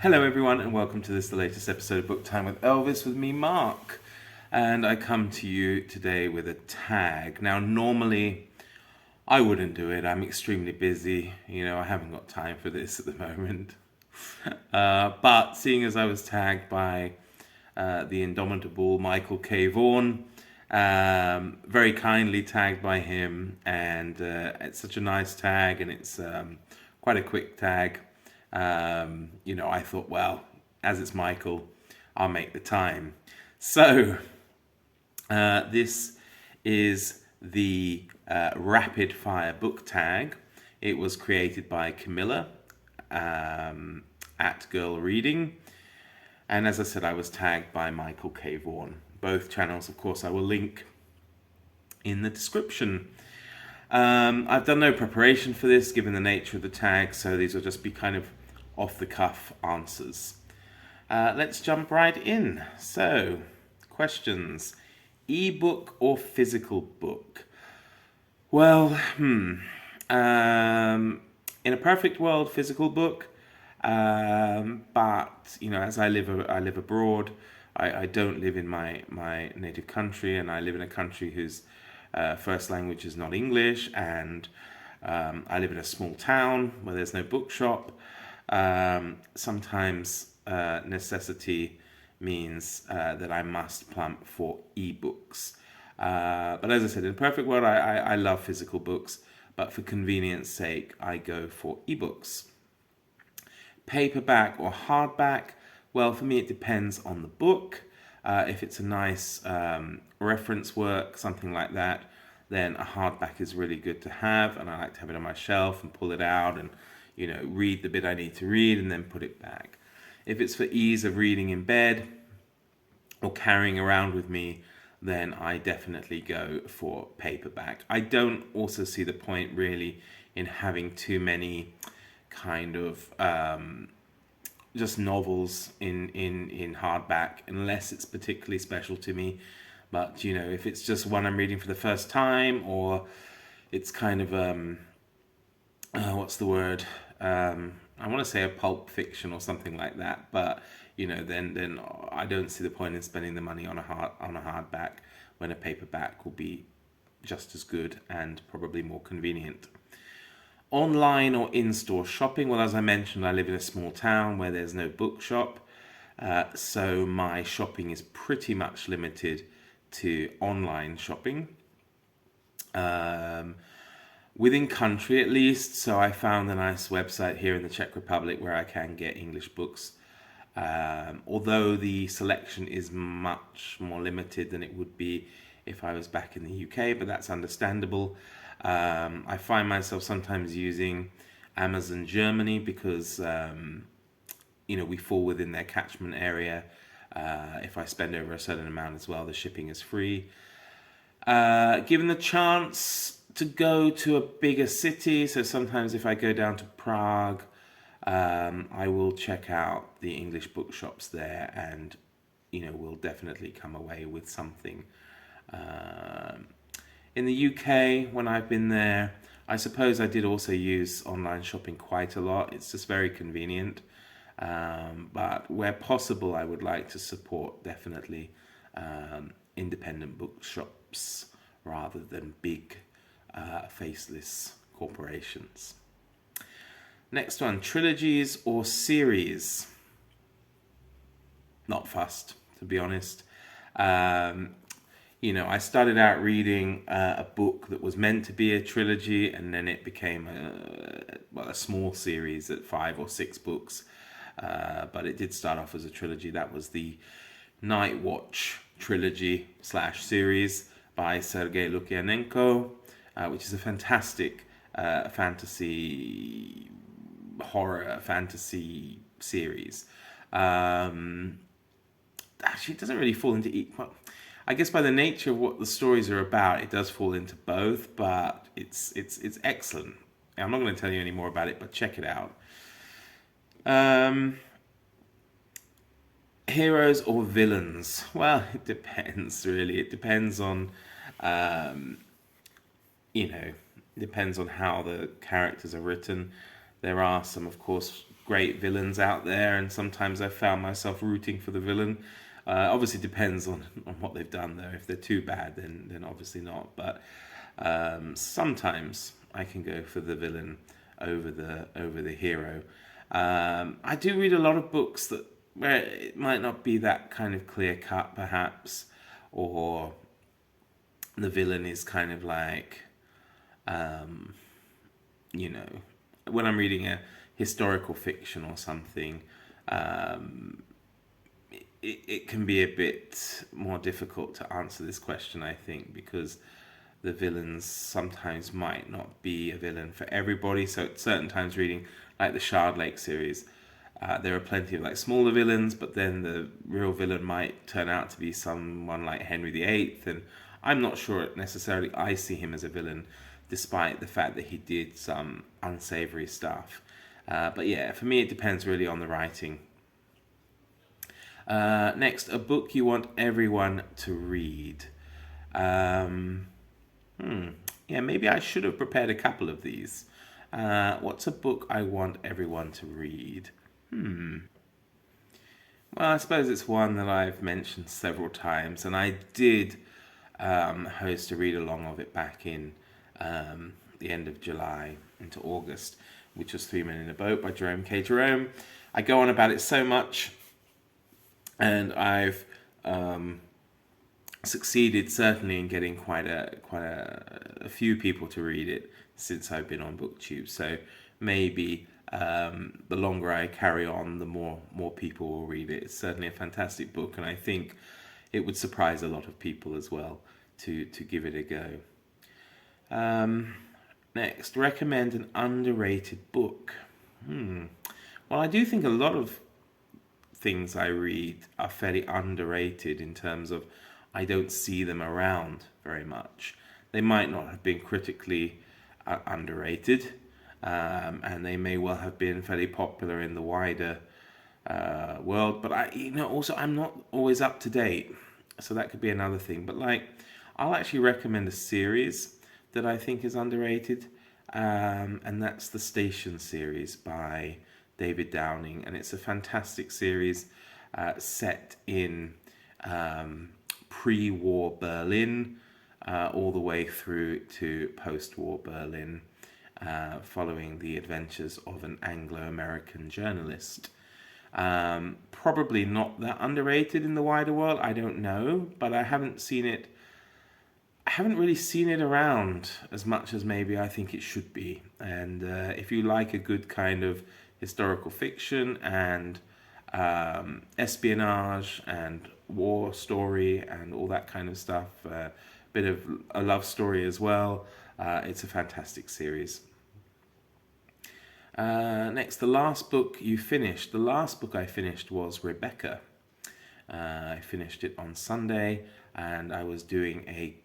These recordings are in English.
Hello everyone and welcome to the latest episode of Book Time with Elvis with me, Mark. And I come to you today with a tag. Now normally I wouldn't do it. I'm extremely busy. I haven't got time for this at the moment. But seeing as I was tagged by the indomitable Michael K. Vaughan, very kindly tagged by him, and it's such a nice tag, and it's quite a quick tag. I thought, well, as it's Michael, I'll make the time. So this is the rapid fire book tag. It was created by Camila at Girl Reading, and as I said, I was tagged by Michael K. Vaughan. Both channels, of course, I will link in the description. I've done no preparation for this given the nature of the tag, so these will just be kind of off the cuff answers. Let's jump right in. So, questions. Ebook or physical book? Well, in a perfect world, physical book. But as I live abroad, I don't live in my native country, and I live in a country whose first language is not English, and I live in a small town where there's no bookshop. Sometimes necessity means that I must plump for ebooks. But as I said, in a perfect world, I love physical books, but for convenience sake, I go for ebooks. Paperback or hardback? Well, for me, it depends on the book. If it's a nice reference work, something like that, then a hardback is really good to have, and I like to have it on my shelf and pull it out and read the bit I need to read and then put it back. If it's for ease of reading in bed or carrying around with me, then I definitely go for paperback. I don't also see the point really in having too many kind of just novels in hardback, unless it's particularly special to me. But if it's just one I'm reading for the first time, or it's kind of what's the word? I want to say a pulp fiction or something like that, but then I don't see the point in spending the money on a hardback when a paperback will be just as good and probably more convenient. Online or in-store shopping? Well, as I mentioned, I live in a small town where there's no bookshop, so my shopping is pretty much limited to online shopping. Within country at least, so I found a nice website here in the Czech Republic where I can get English books, although the selection is much more limited than it would be if I was back in the UK, but that's understandable. I find myself sometimes using Amazon Germany because we fall within their catchment area. If I spend over a certain amount as well, the shipping is free. Given the chance to go to a bigger city, so sometimes if I go down to Prague, I will check out the English bookshops there, and we'll definitely come away with something. In the UK, when I've been there, I suppose I did also use online shopping quite a lot. It's just very convenient. But where possible, I would like to support definitely independent bookshops rather than big faceless corporations. Next one, trilogies or series? Not fussed, to be honest. I started out reading a book that was meant to be a trilogy, and then it became a small series at 5 or 6 books. But it did start off as a trilogy. That was the Night Watch trilogy / series by Sergei Lukyanenko, which is a fantastic fantasy horror fantasy series. Actually, it doesn't really fall into well, I guess by the nature of what the stories are about, it does fall into both, but it's excellent. I'm not going to tell you any more about it, but check it out. Heroes or villains? Well, it depends, really. It depends on, depends on how the characters are written. There are some, of course, great villains out there, and sometimes I found myself rooting for the villain. Obviously depends on what they've done though. If they're too bad, then obviously not. But sometimes I can go for the villain over the hero. I do read a lot of books where it might not be that kind of clear cut, perhaps, or the villain is kind of like, you know, when I'm reading a historical fiction or something, it can be a bit more difficult to answer this question, I think, because the villains sometimes might not be a villain for everybody. So at certain times reading like the Shardlake series, there are plenty of like smaller villains, but then the real villain might turn out to be someone like Henry VIII, and I'm not sure necessarily I see him as a villain, despite the fact that he did some unsavory stuff. But yeah, for me it depends really on the writing. Next, a book you want everyone to read. Yeah, maybe I should have prepared a couple of these. What's a book I want everyone to read? Well, I suppose it's one that I've mentioned several times, and I did host a read-along of it back in the end of July into August, which was 3 Men in a Boat by Jerome K. Jerome. I go on about it so much, and I've succeeded certainly in getting quite a few people to read it since I've been on BookTube. So maybe the longer I carry on, the more people will read it. It's certainly a fantastic book, and I think it would surprise a lot of people as well to give it a go. Next, recommend an underrated book. Well, I do think a lot of things I read are fairly underrated in terms of I don't see them around very much. They might not have been critically underrated, and they may well have been fairly popular in the wider world. But also I'm not always up to date, so that could be another thing. But like, I'll actually recommend a series that I think is underrated, and that's the Station series by David Downing, and it's a fantastic series set in pre-war Berlin, all the way through to post-war Berlin, following the adventures of an Anglo-American journalist. Probably not that underrated in the wider world, I don't know, but I haven't really seen it around as much as maybe I think it should be. And if you like a good kind of historical fiction and espionage and war story and all that kind of stuff, a bit of a love story as well, it's a fantastic series. Next, the last book you finished. The last book I finished was Rebecca. I finished it on Sunday, and I was doing a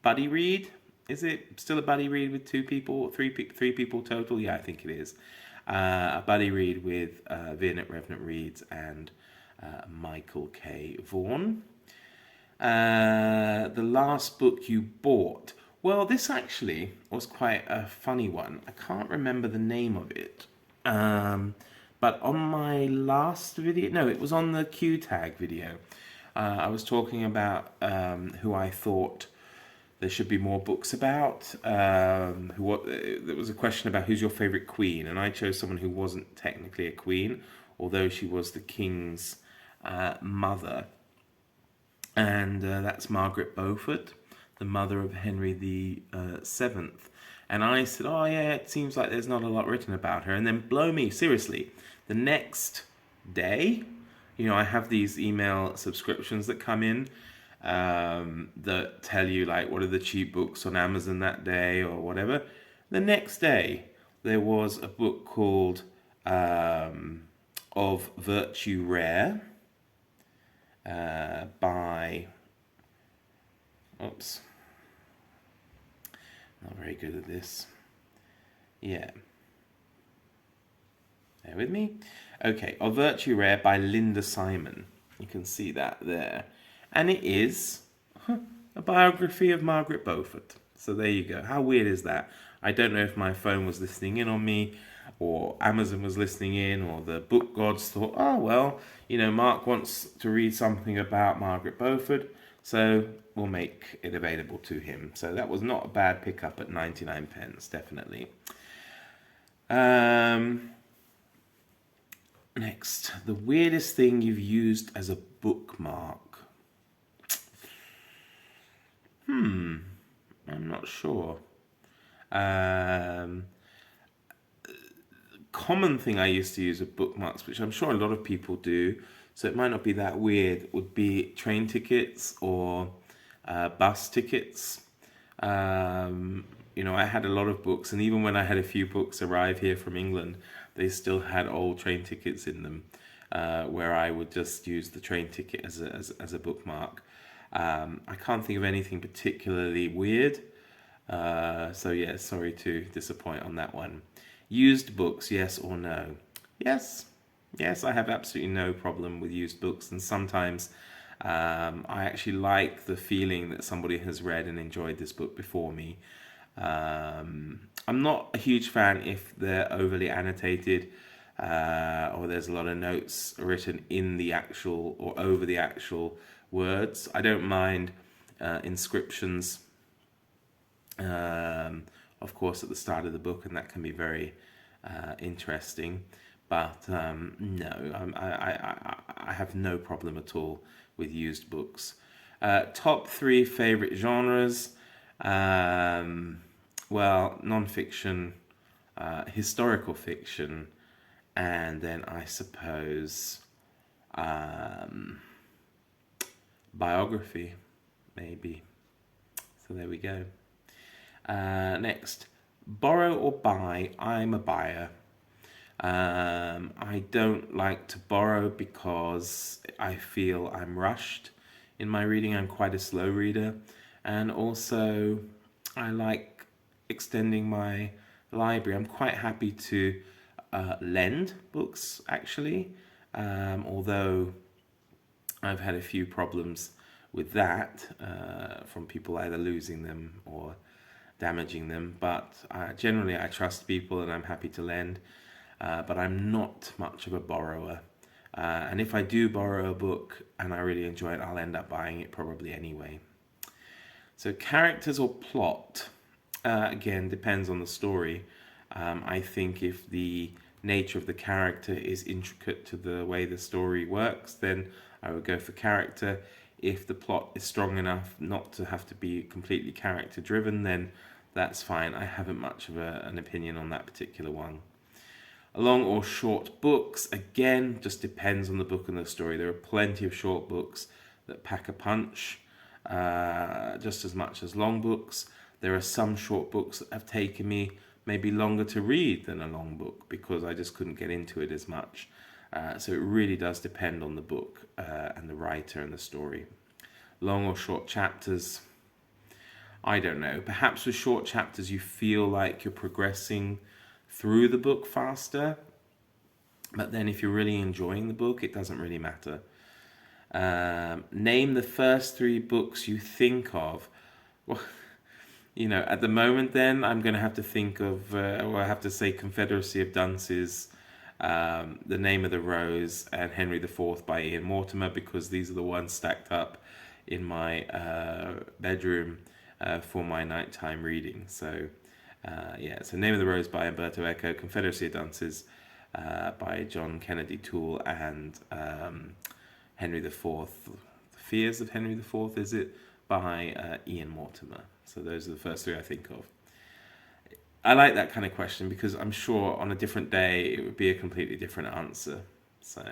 buddy read. Is it still a buddy read with three people total? Yeah, I think it is. A buddy read with Vianette Revenant Reads and Michael K. Vaughan. The last book you bought. Well, this actually was quite a funny one. I can't remember the name of it. But on my last video, no, it was on the Q tag video. I was talking about who I thought there should be more books about. There was a question about who's your favorite queen, and I chose someone who wasn't technically a queen, although she was the king's mother, and that's Margaret Beaufort, the mother of Henry the Seventh. And I said, oh yeah, it seems like there's not a lot written about her. And then blow me, seriously, the next day, I have these email subscriptions that come in that tell you like what are the cheap books on Amazon that day or whatever. The next day there was a book called Of Virtue Rare by not very good at this. Yeah, bear with me. Okay, Of Virtue Rare by Linda Simon. You can see that there. And it is a biography of Margaret Beaufort. So there you go. How weird is that? I don't know if my phone was listening in on me, or Amazon was listening in, or the book gods thought, oh, well, Mark wants to read something about Margaret Beaufort, so we'll make it available to him. So that was not a bad pickup at 99 pence, definitely. Next, the weirdest thing you've used as a bookmark. I'm not sure. Common thing I used to use with bookmarks, which I'm sure a lot of people do, so it might not be that weird, would be train tickets or bus tickets. I had a lot of books, and even when I had a few books arrive here from England, they still had old train tickets in them, where I would just use the train ticket as a bookmark. I can't think of anything particularly weird, so yeah, sorry to disappoint on that one. Used books, yes or no? Yes, I have absolutely no problem with used books, and sometimes I actually like the feeling that somebody has read and enjoyed this book before me. I'm not a huge fan if they're overly annotated, or there's a lot of notes written in the actual or over the actual words. I don't mind inscriptions, of course, at the start of the book, and that can be very interesting. But no, I have no problem at all with used books. Top 3 favorite genres. Well, non-fiction, historical fiction, and then I suppose biography, maybe. So there we go. Next, borrow or buy. I'm a buyer. I don't like to borrow because I feel I'm rushed in my reading. I'm quite a slow reader, and also I like extending my library. I'm quite happy to lend books, actually, although I've had a few problems with that, from people either losing them or damaging them. But generally I trust people and I'm happy to lend, but I'm not much of a borrower. And if I do borrow a book and I really enjoy it, I'll end up buying it probably anyway. So characters or plot, again, depends on the story. I think if the nature of the character is intricate to the way the story works, then I would go for character. If the plot is strong enough not to have to be completely character driven, then that's fine. I haven't much of an opinion on that particular one. Long or short books, again, just depends on the book and the story. There are plenty of short books that pack a punch, just as much as long books. There are some short books that have taken me maybe longer to read than a long book because I just couldn't get into it as much. So it really does depend on the book and the writer and the story. Long or short chapters, I don't know. Perhaps with short chapters you feel like you're progressing through the book faster, but then if you're really enjoying the book, it doesn't really matter. Name the first 3 books you think of. Well, at the moment then I'm going to have to think of, I have to say Confederacy of Dunces, The Name of the Rose, and Henry IV by Ian Mortimer, because these are the ones stacked up in my bedroom for my nighttime reading. So so Name of the Rose by Umberto Eco, Confederacy of Dunces by John Kennedy Toole, and Henry IV, The Fears of Henry IV, is it, by Ian Mortimer. So those are the first 3 I think of. I like that kind of question because I'm sure on a different day it would be a completely different answer. So,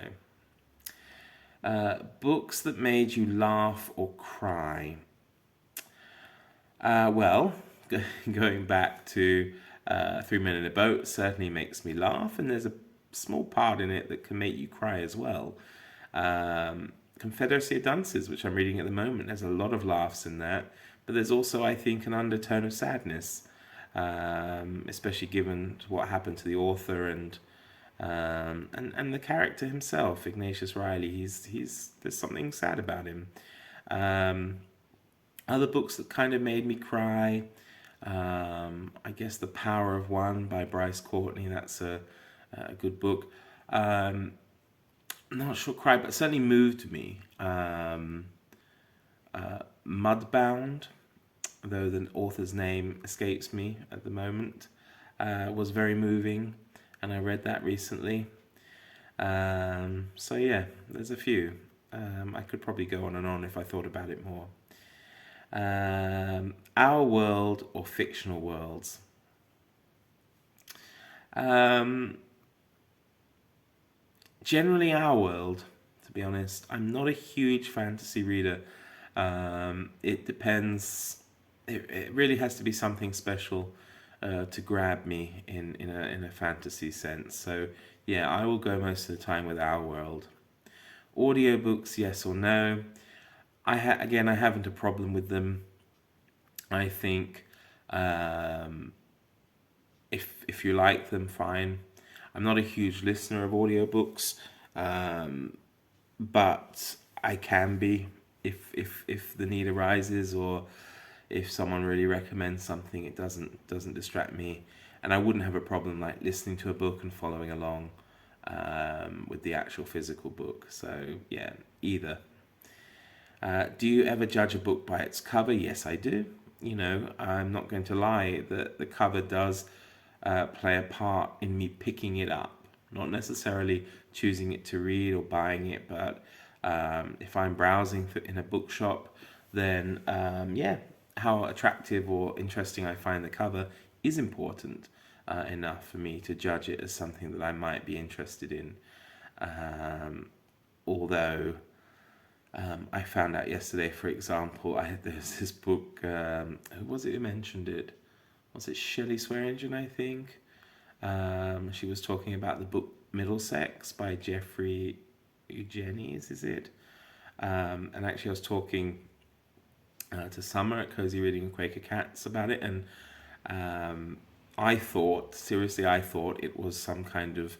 books that made you laugh or cry. Well, going back to 3 Men in a Boat certainly makes me laugh, and there's a small part in it that can make you cry as well. Confederacy of Dunces, which I'm reading at the moment, there's a lot of laughs in that, but there's also, I think, an undertone of sadness, especially given what happened to the author and the character himself, Ignatius Riley. He's there's something sad about him. Other books that kind of made me cry, I guess The Power of One by Bryce Courtney. That's a good book. Not sure quite, but certainly moved me. Mudbound, though the author's name escapes me at the moment, was very moving, and I read that recently. So yeah, there's a few. I could probably go on and on if I thought about it more. Our world or fictional worlds? Um, Generally, our world, to be honest. I'm not a huge fantasy reader. It depends. It really has to be something special to grab me in a fantasy sense. So yeah, I will go most of the time with our world. Audiobooks, yes or no? Again, I haven't a problem with them. I think if you like them, fine. I'm not a huge listener of audiobooks, but I can be if the need arises, or if someone really recommends something, it doesn't distract me, and I wouldn't have a problem like listening to a book and following along with the actual physical book. So yeah, either. Do you ever judge a book by its cover? Yes, I do. I'm not going to lie that the cover does play a part in me picking it up. Not necessarily choosing it to read or buying it, but if I'm browsing in a bookshop, then yeah, how attractive or interesting I find the cover is important enough for me to judge it as something that I might be interested in. Although I found out yesterday, for example, there's this book. Who was it who mentioned it? Was it Shelly Swearingen, I think? She was talking about the book Middlesex by Jeffrey Eugenides, is it? And actually, I was talking to Summer at Cozy Reading and Quaker Cats about it, and I thought it was some kind of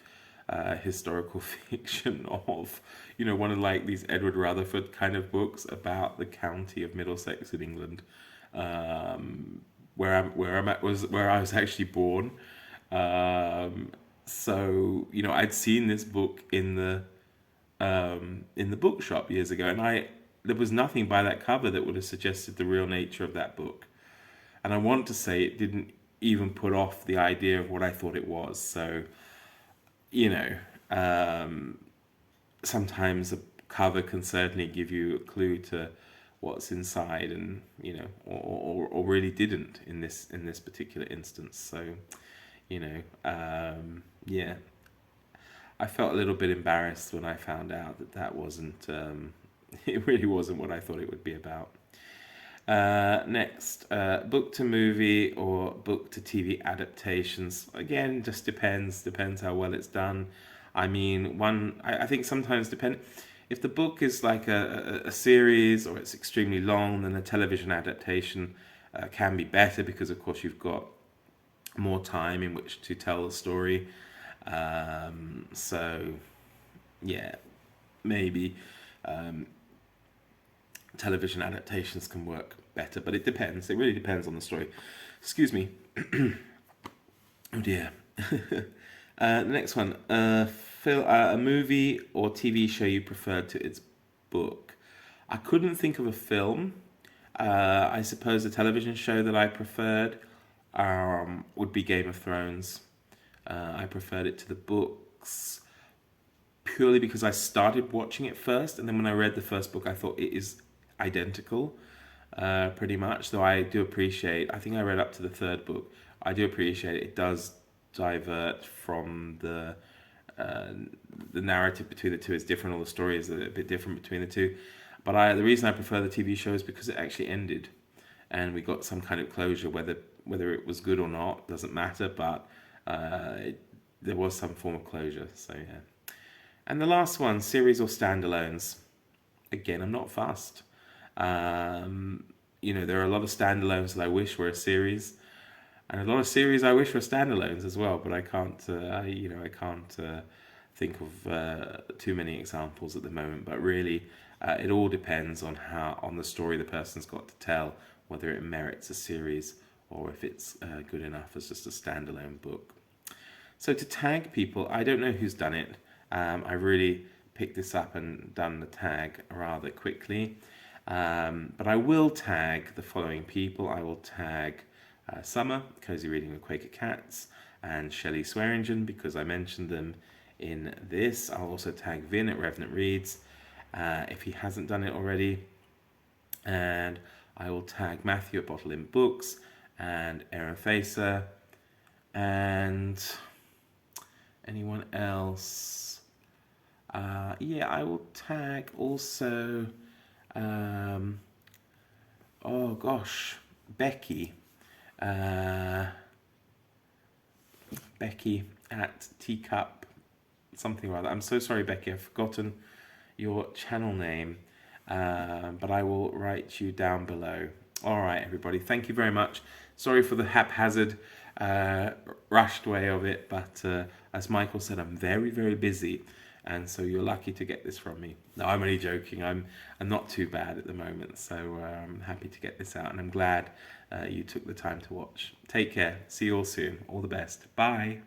historical fiction of, one of like these Edward Rutherford kind of books about the county of Middlesex in England, where I was actually born. So I'd seen this book in the bookshop years ago, and there was nothing by that cover that would have suggested the real nature of that book. And I want to say it didn't even put off the idea of what I thought it was. So, you know, um, sometimes a cover can certainly give you a clue to what's inside, and or really didn't in this particular instance. So, yeah, I felt a little bit embarrassed when I found out that wasn't. It really wasn't what I thought it would be about. Next, book to movie or book to TV adaptations. Again, just depends how well it's done. I mean, I think sometimes depend. If the book is like a series or it's extremely long, then a television adaptation can be better because, of course, you've got more time in which to tell the story. So, yeah, maybe television adaptations can work better, but it depends. It really depends on the story. Excuse me. Oh dear. The next one. A movie or TV show you preferred to its book. I couldn't think of a film. I suppose a television show that I preferred would be Game of Thrones. I preferred it to the books purely because I started watching it first, and then when I read the first book, I thought it is identical, pretty much. Though I do appreciate, I think I read up to the third book. I do appreciate it does divert from the narrative between the two is different, or the story is a bit different between the two. But the reason I prefer the TV show is because it actually ended, and we got some kind of closure. Whether it was good or not doesn't matter, but there was some form of closure. So yeah. And the last one, series or standalones. Again, I'm not fussed. There are a lot of standalones that I wish were a series, and a lot of series I wish were standalones as well. But I can't, I can't think of too many examples at the moment. But really, it all depends on the story the person's got to tell, whether it merits a series or if it's good enough as just a standalone book. So to tag people, I don't know who's done it. I really picked this up and done the tag rather quickly. But I will tag the following people. I will tag Summer, Cozy Reading with Quaker Cats, and Shelly Swearingen because I mentioned them in this. I'll also tag Vin at Revenant Reads if he hasn't done it already. And I will tag Matthew at Imp Books and Aaron Facer and anyone else. Yeah, I will tag also oh gosh, Becky at Teacup something or other. I'm so sorry, Becky, I've forgotten your channel name, but I will write you down below. All right, everybody, thank you very much. Sorry for the haphazard, rushed way of it, but as Michael said, I'm very, very busy, and so you're lucky to get this from me. No, I'm only joking. I'm not too bad at the moment, so I'm happy to get this out, and I'm glad you took the time to watch. Take care. See you all soon. All the best. Bye.